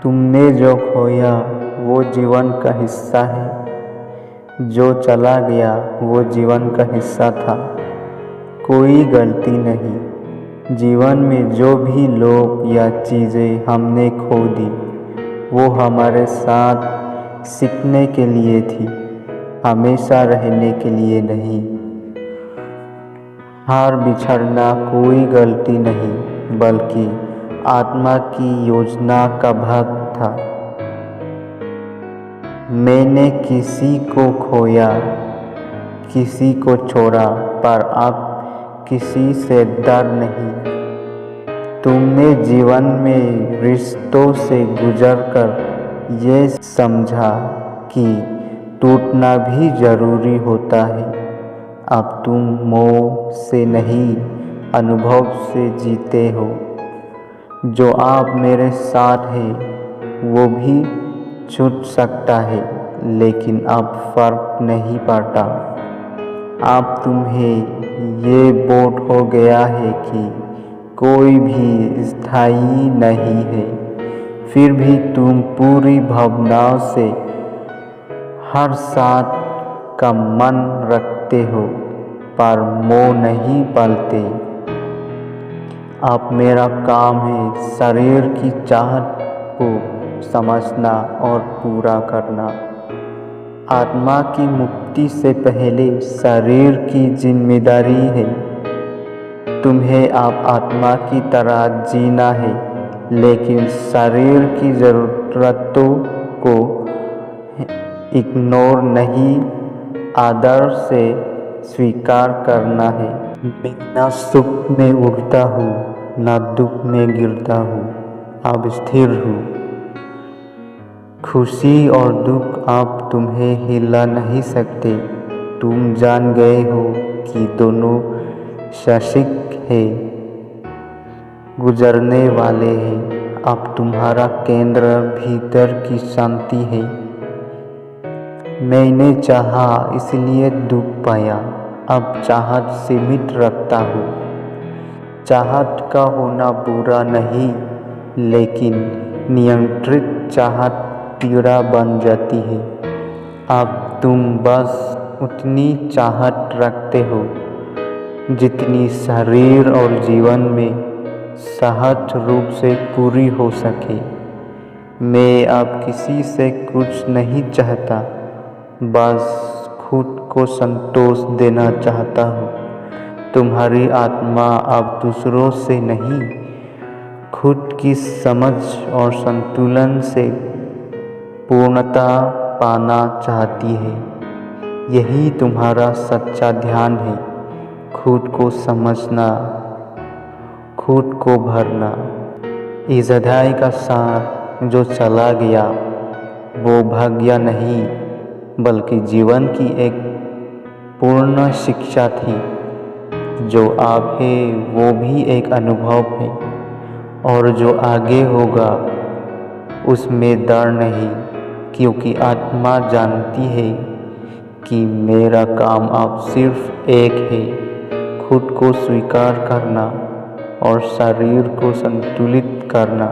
तुमने जो खोया वो जीवन का हिस्सा है, जो चला गया वो जीवन का हिस्सा था। कोई गलती नहीं। जीवन में जो भी लोग या चीज़ें हमने खो दी वो हमारे साथ सीखने के लिए थी, हमेशा रहने के लिए नहीं। हार बिछड़ना कोई गलती नहीं, बल्कि आत्मा की योजना का भाग था। मैंने किसी को खोया, किसी को छोड़ा, पर अब किसी से डर नहीं। तुमने जीवन में रिश्तों से गुजरकर ये समझा कि टूटना भी ज़रूरी होता है। अब तुम मोह से नहीं, अनुभव से जीते हो। जो आप मेरे साथ है वो भी छूट सकता है, लेकिन अब फर्क नहीं पड़ता। अब तुम्हें ये बोध हो गया है कि कोई भी स्थायी नहीं है। फिर भी तुम पूरी भावनाओं से हर साथ का मन रखते हो, पर मोह नहीं पालते। अब मेरा काम है शरीर की चाहत को समझना और पूरा करना। आत्मा की मुक्ति से पहले शरीर की जिम्मेदारी है। तुम्हें अब आत्मा की तरह जीना है, लेकिन शरीर की ज़रूरतों को इग्नोर नहीं, आदर से स्वीकार करना है। मैं न सुख में उड़ता हूँ, न दुख में गिरता हूँ, अब स्थिर हूँ। खुशी और दुख अब तुम्हें हिला नहीं सकते। तुम जान गए हो कि दोनों शाश्वत है, गुजरने वाले हैं। अब तुम्हारा केंद्र भीतर की शांति है। मैंने चाहा इसलिए दुख पाया, अब चाहत सीमित रखता हूँ। चाहत का होना बुरा नहीं, लेकिन नियंत्रित चाहत पीड़ा बन जाती है। अब तुम बस उतनी चाहत रखते हो जितनी शरीर और जीवन में सहज रूप से पूरी हो सके। मैं अब किसी से कुछ नहीं चाहता, बस खुद को संतोष देना चाहता हूँ। तुम्हारी आत्मा अब दूसरों से नहीं, खुद की समझ और संतुलन से पूर्णता पाना चाहती है। यही तुम्हारा सच्चा ध्यान है, खुद को समझना, खुद को भरना। इस अध्याय का सार जो चला गया वो भाग्य नहीं, बल्कि जीवन की एक पूर्ण शिक्षा थी। जो अब है वो भी एक अनुभव है, और जो आगे होगा उसमें डर नहीं, क्योंकि आत्मा जानती है कि मेरा काम अब सिर्फ एक है, खुद को स्वीकार करना और शरीर को संतुलित करना।